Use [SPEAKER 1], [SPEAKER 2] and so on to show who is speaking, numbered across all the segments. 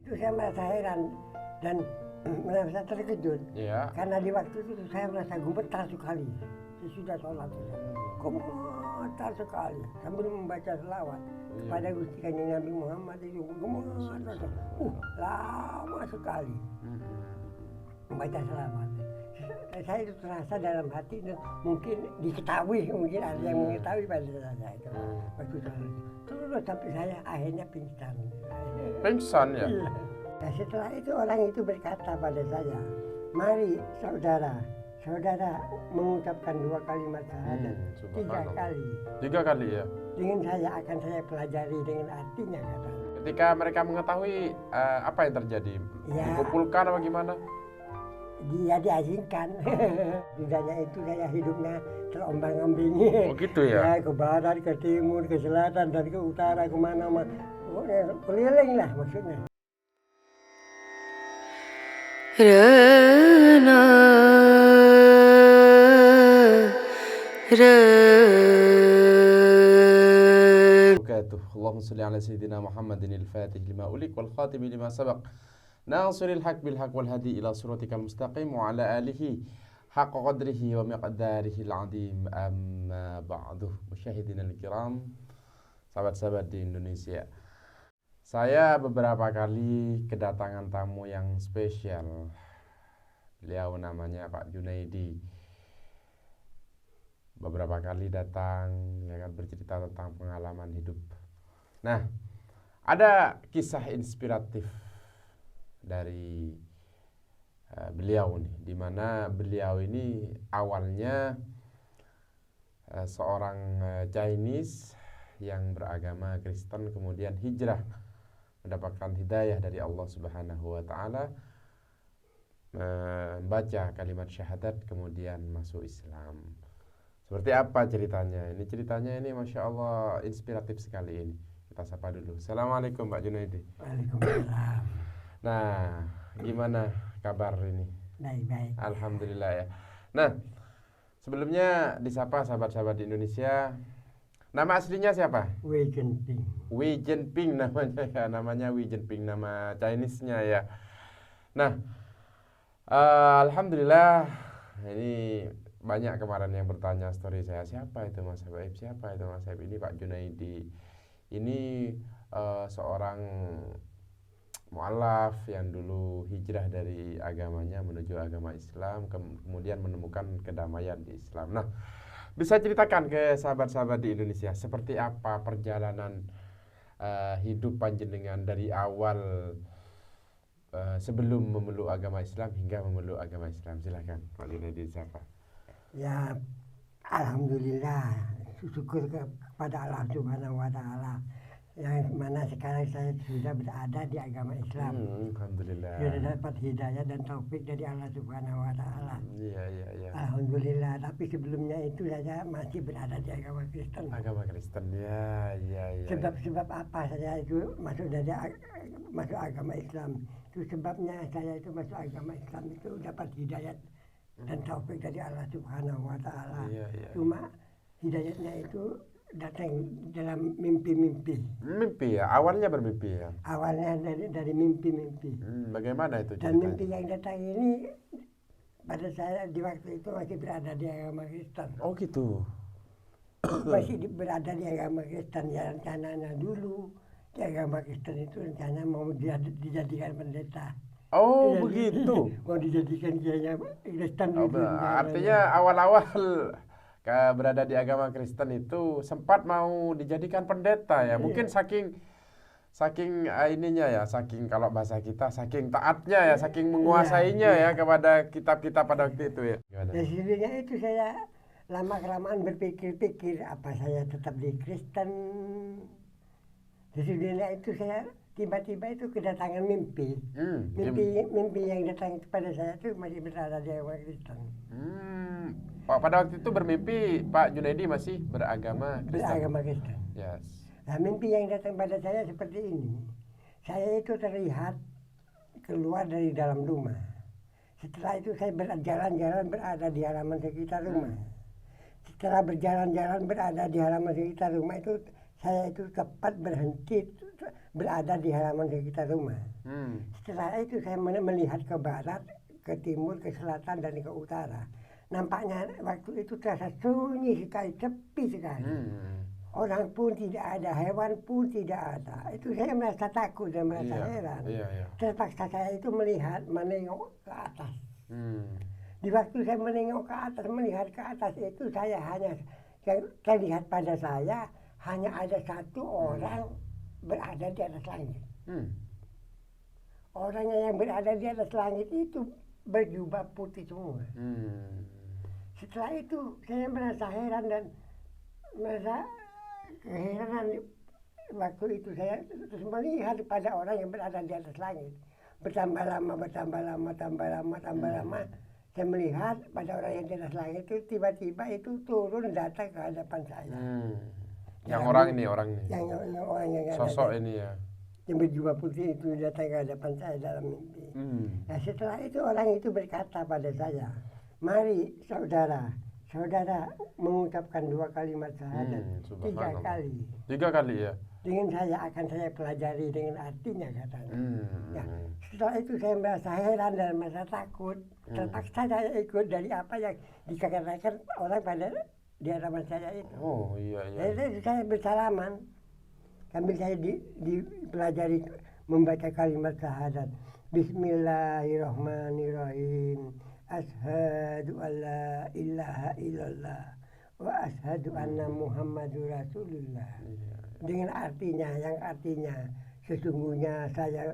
[SPEAKER 1] Itu saya merasa heran dan merasa terkejut.
[SPEAKER 2] Iya.
[SPEAKER 1] Karena di waktu itu saya merasa gemetar sekali. Sesudah sholat. Gemetar sekali sambil membaca selawat kepada Gusti Kanjeng Nabi Muhammad itu gemetar. Lama sekali membaca selawat. Saya itu terasa dalam hati dan mungkin diketahui, mungkin ada yang mengetahui pada saya itu. Waktu terus sampai saya akhirnya pingsan.
[SPEAKER 2] Pingsan ya?
[SPEAKER 1] Iya. Nah, setelah itu orang itu berkata pada saya, mari saudara mengucapkan 2 kalimat syahadat 3 kali.
[SPEAKER 2] 3 kali ya?
[SPEAKER 1] Dengan akan saya pelajari dengan artinya katanya.
[SPEAKER 2] Ketika mereka mengetahui apa yang terjadi?
[SPEAKER 1] Ya.
[SPEAKER 2] Dikumpulkan apa gimana?
[SPEAKER 1] Dia diasingkan. Sudahnya itu saya hidupnya terombang-ambing.
[SPEAKER 2] Oh gitu ya?
[SPEAKER 1] Ya, ke barat, ke timur, ke selatan, dan ke utara, kemana-mana. Keliling lah maksudnya.
[SPEAKER 2] Allahumma salli ala sayyidina Muhammadin al-fatih lima ulik wal khatimi lima sabaq nasiril haq bil haq wal hadi ila siratikal mustaqim wa ala alihi haqqa qadrihi wa miqdarihi al-azim amma ba'du. Musyahidina al-kiram, sahabat-sahabat di Indonesia, saya beberapa kali kedatangan tamu yang spesial. Beliau namanya Pak Junaidi. Beberapa kali datang, ya kan, bercerita tentang pengalaman hidup. Nah, ada kisah inspiratif dari beliau nih, di mana beliau ini awalnya seorang Chinese yang beragama Kristen, kemudian hijrah, mendapatkan hidayah dari Allah Subhanahu wa taala, membaca kalimat syahadat, kemudian masuk Islam. Seperti apa ceritanya? Ini ceritanya ini Masya Allah inspiratif sekali ini. Kita sapa dulu. Assalamualaikum Pak Junaidi.
[SPEAKER 1] Waalaikumsalam.
[SPEAKER 2] Nah, gimana kabar ini?
[SPEAKER 1] Baik-baik.
[SPEAKER 2] Alhamdulillah ya. Nah, sebelumnya disapa sahabat-sahabat di Indonesia. Nama aslinya siapa?
[SPEAKER 1] Wei Jinping.
[SPEAKER 2] Wei Jinping namanya ya, namanya Wei Jinping, nama Chinese-nya ya. Nah, alhamdulillah ini banyak kemarin yang bertanya story saya, siapa itu Mas Habib, siapa itu Mas Habib. Ini Pak Junaidi. Ini seorang mu'alaf yang dulu hijrah dari agamanya menuju agama Islam, kemudian menemukan kedamaian di Islam. Nah, bisa ceritakan ke sahabat-sahabat di Indonesia seperti apa perjalanan hidup panjenengan dari awal sebelum memeluk agama Islam hingga memeluk agama Islam. Silakan Pak Junaidi, siapa?
[SPEAKER 1] Ya, alhamdulillah, syukur kepada Allah Subhanahu wa taala yang mana sekarang saya sudah berada di agama Islam.
[SPEAKER 2] Alhamdulillah.
[SPEAKER 1] Sudah dapat hidayah dan taufik dari Allah Subhanahu wa taala.
[SPEAKER 2] Iya.
[SPEAKER 1] Alhamdulillah, tapi sebelumnya itu saya masih berada di agama Kristen.
[SPEAKER 2] Agama Kristen, ya.
[SPEAKER 1] Sebab apa saya itu masuk agama Islam? Itu sebabnya saya itu masuk agama Islam itu dapat hidayah dan taufik dari Allah Subhanahu wa taala.
[SPEAKER 2] Iya.
[SPEAKER 1] Cuma hidayahnya itu datang dalam mimpi-mimpi.
[SPEAKER 2] Mimpi ya, awalnya bermimpi ya.
[SPEAKER 1] Awalnya dari mimpi-mimpi.
[SPEAKER 2] Bagaimana itu ceritanya?
[SPEAKER 1] Dan mimpi yang datang ini pada saya di waktu itu masih berada di agama Kristen.
[SPEAKER 2] Oh gitu.
[SPEAKER 1] Masih berada di agama Kristen, ya rencananya dulu di agama Kristen itu rencana mau dijadikan pendeta.
[SPEAKER 2] Oh begitu.
[SPEAKER 1] Mau dijadikan kiainya Kristen.
[SPEAKER 2] Artinya awal-awal berada di agama Kristen itu sempat mau dijadikan pendeta ya. Mungkin saking ininya ya, saking kalau bahasa kita saking taatnya ya, saking menguasainya ya kepada kitab-kitab pada waktu itu ya.
[SPEAKER 1] Dari sininya itu saya lama-kelamaan berpikir-pikir apa saya tetap di Kristen. Dari sininya itu saya tiba-tiba itu kedatangan mimpi. Mimpi yang datang kepada saya itu masih berada di agama Kristen.
[SPEAKER 2] Pada waktu itu bermimpi Pak Junaidi masih beragama Kristen.
[SPEAKER 1] Beragama Kristen.
[SPEAKER 2] Yes.
[SPEAKER 1] Nah, mimpi yang datang pada saya seperti ini. Saya itu terlihat keluar dari dalam rumah. Setelah itu saya berjalan-jalan berada di halaman sekitar rumah. Setelah berjalan-jalan berada di halaman sekitar rumah itu, saya itu cepat berhenti berada di halaman sekitar rumah.
[SPEAKER 2] Hmm.
[SPEAKER 1] Setelah itu saya melihat ke barat, ke timur, ke selatan, dan ke utara. Nampaknya waktu itu terasa sunyi sekali, sepi sekali. Orang pun tidak ada, hewan pun tidak ada. Itu saya merasa takut dan merasa heran. Terpaksa saya itu menengok ke atas. Di waktu saya menengok ke atas, melihat ke atas itu saya hanya, yang terlihat pada saya, hanya ada satu orang berada di atas langit. Orangnya yang berada di atas langit itu berjubah putih semua. Setelah itu saya merasa heran dan merasa keheranan. Waktu itu saya terus melihat pada orang yang berada di atas langit. Bertambah lama. Saya melihat pada orang yang di atas langit itu tiba-tiba itu turun datang ke hadapan saya.
[SPEAKER 2] Yang orang ini.
[SPEAKER 1] Yang orang yang
[SPEAKER 2] sosok ini ya.
[SPEAKER 1] Yang berjubah putih itu datang ke hadapan saya dalam mimpi. Nah, setelah itu orang itu berkata pada saya, mari saudara mengucapkan 2 kalimat syahadat 3 kali.
[SPEAKER 2] 3 kali ya?
[SPEAKER 1] Dengan saya pelajari dengan artinya katanya. Ya, setelah itu saya merasa heran dan merasa takut. Terpaksa saya ikut dari apa yang dikatakan orang pada di hadapan saya itu. Jadi saya bersalaman. Sambil saya dipelajari membaca kalimat syahadat. Bismillahirrahmanirrahim. Ashhadu an la ilaha illallah wa ashhadu anna Muhammadur Rasulullah. Dengan artinya, yang artinya sesungguhnya saya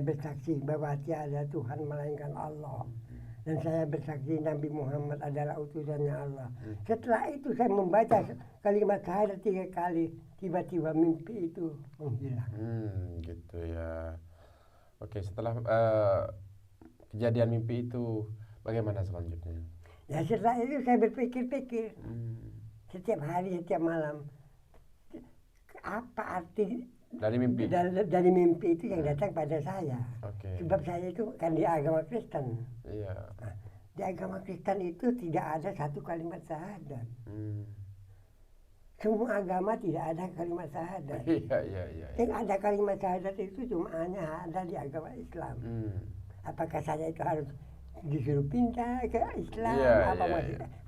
[SPEAKER 1] bersaksi bahwa tiada Tuhan melainkan Allah. Dan saya bersaksi Nabi Muhammad adalah utusannya Allah. Setelah itu saya membaca kalimat syahadat 3 kali. Tiba-tiba mimpi itu menghilang.
[SPEAKER 2] Gitu ya. Oke, setelah kejadian mimpi itu bagaimana selanjutnya?
[SPEAKER 1] Ya setelah itu saya berpikir-pikir. Setiap hari, setiap malam. Apa arti
[SPEAKER 2] dari mimpi?
[SPEAKER 1] Dari mimpi itu yang datang pada saya. Sebab saya itu kan di agama Kristen. Nah, di agama Kristen itu tidak ada satu kalimat syahadat. Semua agama tidak ada kalimat syahadat. Yang ada kalimat syahadat itu cuma hanya ada di agama Islam. Apakah saya itu harus disuruh pindah ke Islam?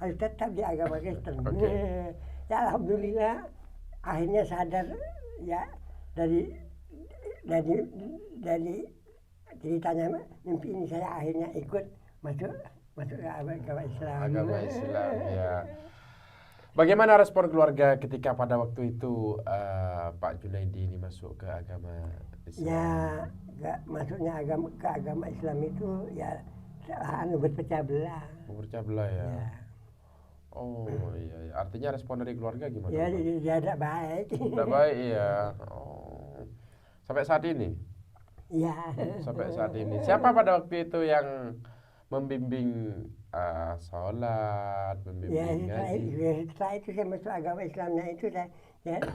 [SPEAKER 1] Harus tetap di agama Kristen. Ya alhamdulillah akhirnya sadar ya dari ceritanya mimpi ini saya akhirnya ikut masuk ke agama Islam.
[SPEAKER 2] Agama Islam ya. Bagaimana respon keluarga ketika pada waktu itu Pak Junaidi ini masuk ke agama Islam?
[SPEAKER 1] Ya, masuknya ke agama Islam itu ya berpecah belah.
[SPEAKER 2] Berpecah belah ya. Oh iya. Artinya respon dari keluarga gimana?
[SPEAKER 1] Ya tidak baik.
[SPEAKER 2] Tidak baik ya. Sampai saat ini?
[SPEAKER 1] Iya.
[SPEAKER 2] Sampai saat ini. Siapa pada waktu itu yang membimbing sholat, membimbing ngaji?
[SPEAKER 1] Setelah itu saya masuk agama Islamnya itu saya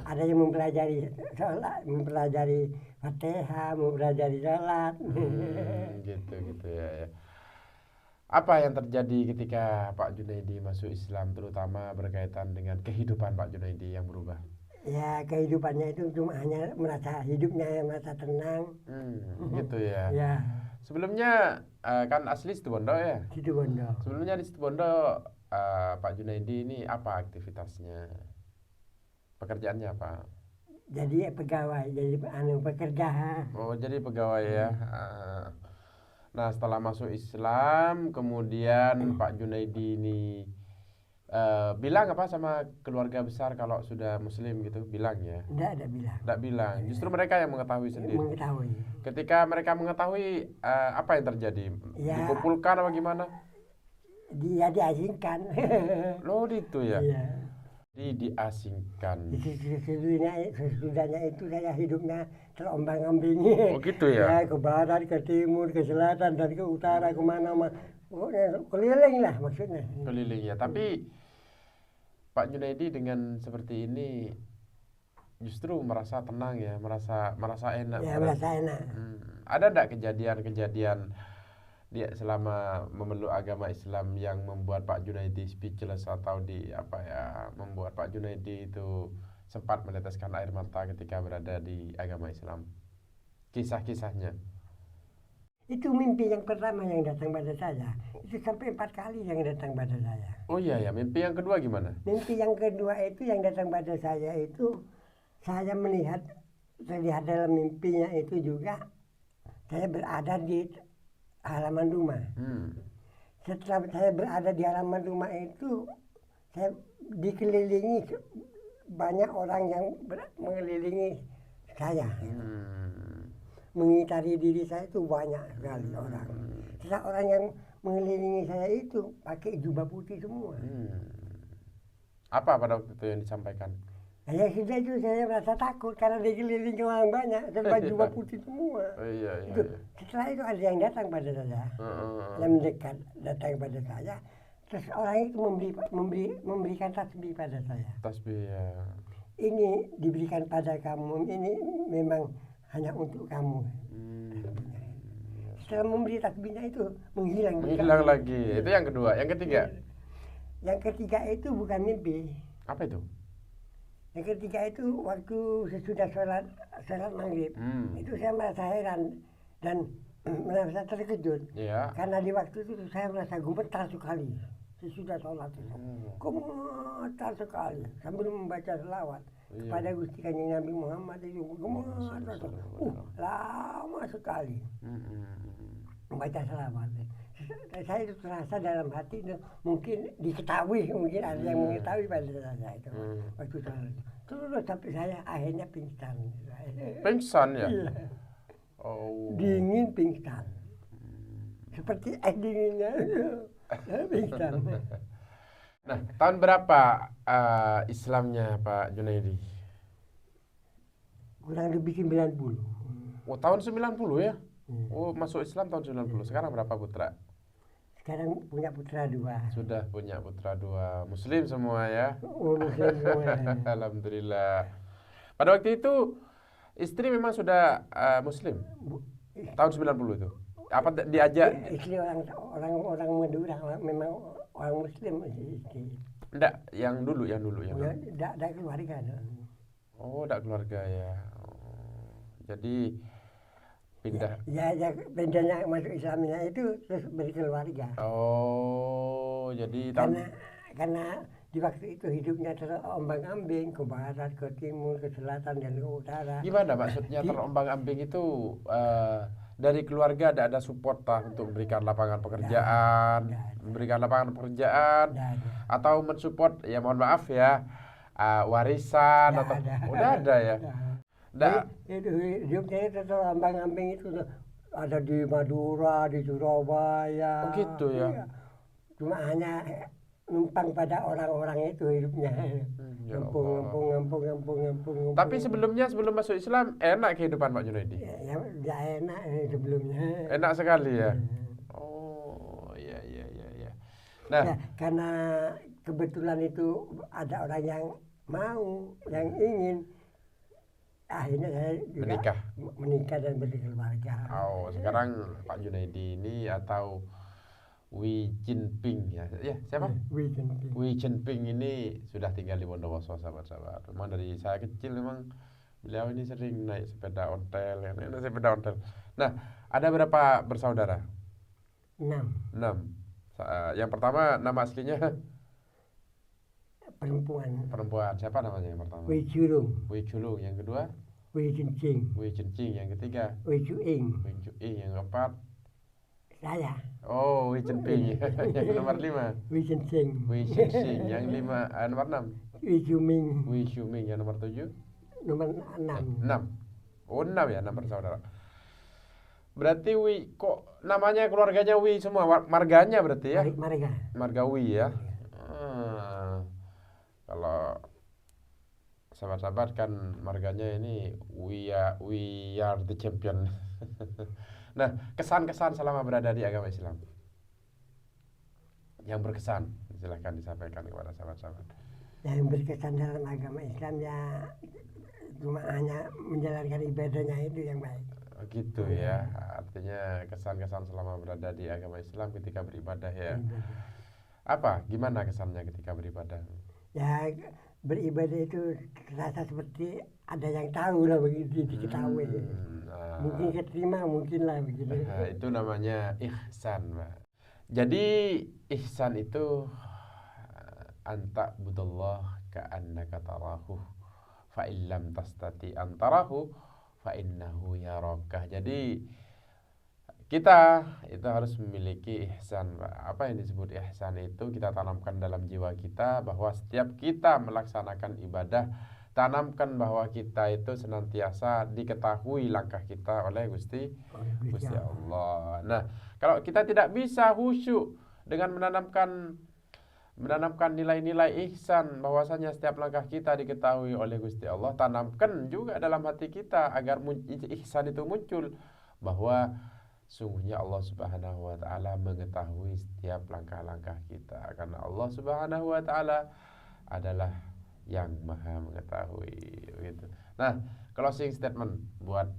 [SPEAKER 1] ada yang mempelajari sholat, mempelajari Fatihah, mempelajari sholat.
[SPEAKER 2] Gitu ya. Apa yang terjadi ketika Pak Junaidi masuk Islam, terutama berkaitan dengan kehidupan Pak Junaidi yang berubah?
[SPEAKER 1] Ya kehidupannya itu cuma hanya merasa hidupnya merasa tenang.
[SPEAKER 2] Gitu ya.
[SPEAKER 1] Ya.
[SPEAKER 2] Sebelumnya kan asli Situbondo ya?
[SPEAKER 1] Situbondo.
[SPEAKER 2] Sebelumnya di Situbondo Pak Junaidi ini apa aktivitasnya? Pekerjaannya apa?
[SPEAKER 1] Jadi pegawai, jadi pekerja.
[SPEAKER 2] Oh jadi pegawai ya. Nah setelah masuk Islam kemudian Pak Junaidi ini bilang apa sama keluarga besar kalau sudah Muslim gitu? Bilang ya? Tidak bilang. Justru mereka yang mengetahui sendiri.
[SPEAKER 1] Mengetahui.
[SPEAKER 2] Ketika mereka mengetahui apa yang terjadi? Ya. Dikumpulkan apa gimana?
[SPEAKER 1] Dia diasingkan.
[SPEAKER 2] Loh itu ya?
[SPEAKER 1] Iya.
[SPEAKER 2] Diasingkan.
[SPEAKER 1] Sesudahnya itu saya hidupnya terombang-ambing.
[SPEAKER 2] Oh gitu ya?
[SPEAKER 1] Ke barat, ke timur, ke selatan, dan ke utara, kemana-mana. Keliling lah maksudnya.
[SPEAKER 2] Keliling ya, tapi Pak Junaidi dengan seperti ini justru merasa tenang ya, merasa enak.
[SPEAKER 1] Ya, merasa enak.
[SPEAKER 2] Ada enggak kejadian-kejadian dia selama memeluk agama Islam yang membuat Pak Junaidi speechless atau membuat Pak Junaidi itu sempat meneteskan air mata ketika berada di agama Islam? Kisah-kisahnya.
[SPEAKER 1] Itu mimpi yang pertama yang datang pada saya. Itu sampai 4 kali yang datang pada saya.
[SPEAKER 2] Oh iya ya, mimpi yang kedua gimana?
[SPEAKER 1] Mimpi yang kedua itu yang datang pada saya itu, saya terlihat dalam mimpinya itu juga, saya berada di halaman rumah. Setelah saya berada di halaman rumah itu, saya dikelilingi banyak orang yang mengelilingi saya. Mengitari diri saya itu banyak sekali orang. Setelah orang yang mengelilingi saya itu pakai jubah putih semua.
[SPEAKER 2] Apa pada waktu itu yang disampaikan?
[SPEAKER 1] Ya sudah itu saya merasa takut karena dikelilingi orang banyak dan jubah putih semua.
[SPEAKER 2] Iya.
[SPEAKER 1] Setelah itu ada yang datang pada saya, yang mendekat datang pada saya. Terus orang itu memberikan tasbih pada saya.
[SPEAKER 2] Tasbih ya.
[SPEAKER 1] Ini diberikan pada kamu, ini memang hanya untuk kamu. Setelah memberi tasbihnya itu menghilang
[SPEAKER 2] lagi. Itu yang kedua. Yang ketiga?
[SPEAKER 1] Yang ketiga itu bukan mimpi.
[SPEAKER 2] Apa itu?
[SPEAKER 1] Yang ketiga itu waktu sesudah sholat maghrib. Itu saya merasa heran dan merasa terkejut. Karena di waktu itu saya merasa gemetar sekali sesudah sholat itu. Gemetar sekali sambil membaca selawat kepada Gusti Kanjeng Nabi Muhammad itu gemetar. Lama sekali membaca selawat. Saya itu terasa dalam hati itu mungkin diketahui, mungkin ada yang mengetahui pada saya itu waktu sholat. Terus sampai saya akhirnya pingsan.
[SPEAKER 2] Pingsan ya?
[SPEAKER 1] Iya.
[SPEAKER 2] Oh.
[SPEAKER 1] Dingin pingsan. Seperti es dinginnya. Pingsan.
[SPEAKER 2] Nah, tahun berapa Islamnya Pak Junaidi?
[SPEAKER 1] Kurang lebih 90.
[SPEAKER 2] Oh, tahun 90 ya? Oh, masuk Islam tahun 90. Sekarang berapa putra?
[SPEAKER 1] Sekarang punya putra 2.
[SPEAKER 2] Sudah punya putra 2. Muslim semua ya?
[SPEAKER 1] Oh, Muslim semua.
[SPEAKER 2] Alhamdulillah. Pada waktu itu istri memang sudah Muslim? Tahun 90 itu? Apa diajak?
[SPEAKER 1] Istri orang Madura, memang orang Muslim istri.
[SPEAKER 2] Enggak, yang dulu.
[SPEAKER 1] Enggak keluarga.
[SPEAKER 2] Oh, enggak keluarga ya. Oh, jadi pindah.
[SPEAKER 1] Ya, pindahnya masuk Islamnya itu terus berkeluarga.
[SPEAKER 2] Oh, jadi
[SPEAKER 1] karena di waktu itu hidupnya terombang-ambing ke barat, ke timur, ke selatan dan ke utara.
[SPEAKER 2] Gimana maksudnya terombang-ambing itu? Dari keluarga ada support untuk memberikan lapangan pekerjaan, atau mensupport, ya mohon maaf ya, warisan atau udah ada ya?
[SPEAKER 1] Itu hidupnya itu terombang-ambing itu ada di Madura, di Surabaya.
[SPEAKER 2] Oh gitu ya?
[SPEAKER 1] Iya. Cuma hanya numpang pada orang-orang itu hidupnya. Ngempung.
[SPEAKER 2] Tapi sebelum masuk Islam enak kehidupan Pak Junaidi?
[SPEAKER 1] Ya enak sebelumnya.
[SPEAKER 2] Enak sekali ya? Oh iya. Nah,
[SPEAKER 1] karena kebetulan itu ada orang yang ingin, akhirnya saya juga menikah dan berkeluarga.
[SPEAKER 2] Oh, sekarang Pak Junaidi ini atau Wei Jinping ya siapa? Wei Jinping ini sudah tinggal di Bondowoso, sahabat-sahabat. Memang dari saya kecil memang beliau ini sering naik sepeda ontel. Nah, ada berapa bersaudara?
[SPEAKER 1] 6.
[SPEAKER 2] Yang pertama nama aslinya? Perempuan. Siapa namanya yang pertama?
[SPEAKER 1] Wei
[SPEAKER 2] Chulung. Yang kedua?
[SPEAKER 1] Wei Jincing.
[SPEAKER 2] Yang ketiga?
[SPEAKER 1] Wei Chuing.
[SPEAKER 2] Yang keempat?
[SPEAKER 1] Saya.
[SPEAKER 2] Oh, Wei Jinping. Yang nomor 5?
[SPEAKER 1] Wei Jincing.
[SPEAKER 2] Yang nomor 6?
[SPEAKER 1] Wei
[SPEAKER 2] Xiuming. Yang nomor 7?
[SPEAKER 1] Nomor 6.
[SPEAKER 2] Oh, 6 ya, 6 bersaudara. Berarti Wei, kok namanya keluarganya Wei semua? Marganya berarti ya? Marga Wei ya? Kalau sahabat-sahabat kan marganya ini we are the champion. Nah, kesan-kesan selama berada di agama Islam yang berkesan, silahkan disampaikan kepada sahabat-sahabat.
[SPEAKER 1] Yang berkesan dalam agama Islam ya cuma hanya menjalankan ibadahnya itu yang baik.
[SPEAKER 2] Gitu ya, artinya kesan-kesan selama berada di agama Islam ketika beribadah ya. Apa? Gimana kesannya ketika beribadah?
[SPEAKER 1] Ya beribadah itu terasa seperti ada yang tahu lah begitu diketahui. Mungkin keterima, mungkin lah begitu.
[SPEAKER 2] Itu namanya ihsan, Pak. Jadi ihsan itu anta budallah ka'annaka tarahu fa illam tastati antarahu fa innahu yarakah. Jadi kita itu harus memiliki ihsan, Pak. Apa yang disebut ihsan itu kita tanamkan dalam jiwa kita bahwa setiap kita melaksanakan ibadah, tanamkan bahwa kita itu senantiasa diketahui langkah kita oleh Gusti Allah. Nah, kalau kita tidak bisa khusyuk dengan menanamkan nilai-nilai ihsan bahwasanya setiap langkah kita diketahui oleh Gusti Allah, tanamkan juga dalam hati kita agar ihsan itu muncul bahwa sungguhnya Allah Subhanahu wa taala mengetahui setiap langkah-langkah kita, karena Allah Subhanahu wa taala adalah yang Maha mengetahui gitu. Nah, closing statement buat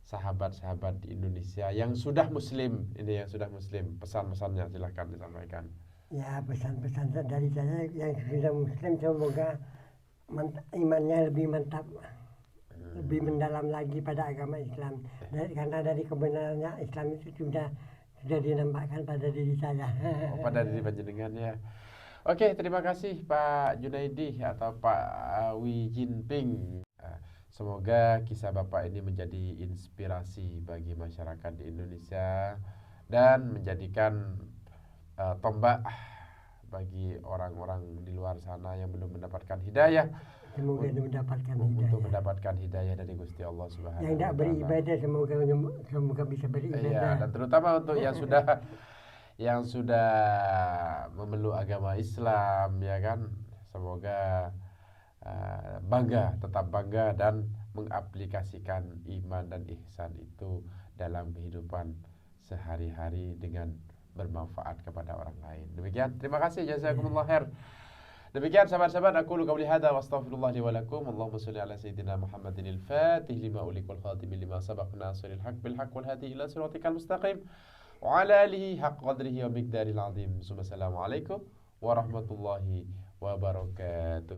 [SPEAKER 2] sahabat-sahabat di Indonesia yang sudah muslim, pesan-pesannya silahkan disampaikan.
[SPEAKER 1] Ya, pesan-pesan dari saya yang sudah muslim, semoga imannya lebih mantap, lebih mendalam lagi pada agama Islam. Karena dari kebenarannya Islam itu sudah dinampakkan pada diri saya.
[SPEAKER 2] Pada diri panjenengan ya. Oke, terima kasih Pak Junaidi atau Pak Wi Jinping. Semoga kisah Bapak ini menjadi inspirasi bagi masyarakat di Indonesia dan menjadikan tombak bagi orang-orang di luar sana yang belum mendapatkan hidayah.
[SPEAKER 1] Semoga mendapatkan hidayah.
[SPEAKER 2] Untuk mendapatkan hidayah dari Gusti Allah Subhanahu wa taala.
[SPEAKER 1] Yang tidak beribadah semoga bisa beribadah.
[SPEAKER 2] Iya, dan terutama untuk yang sudah memeluk agama Islam, ya kan, semoga tetap bangga dan mengaplikasikan iman dan ihsan itu dalam kehidupan sehari-hari dengan bermanfaat kepada orang lain. Demikian, terima kasih, jazakumullah khair. Demikian sahabat-sahabat, aku qauli hadza wa astaghfirullah li wa lakum. Allahumma shalli ala sayyidina Muhammadin al-Fatih lima ulik wal khatim lima sabaq nasiril haq bil haq wal hadi ila siratikal mustaqim wa ala alihi haqq qadrihi wa miqdaril azim. Assalamualaikum warahmatullahi wabarakatuh.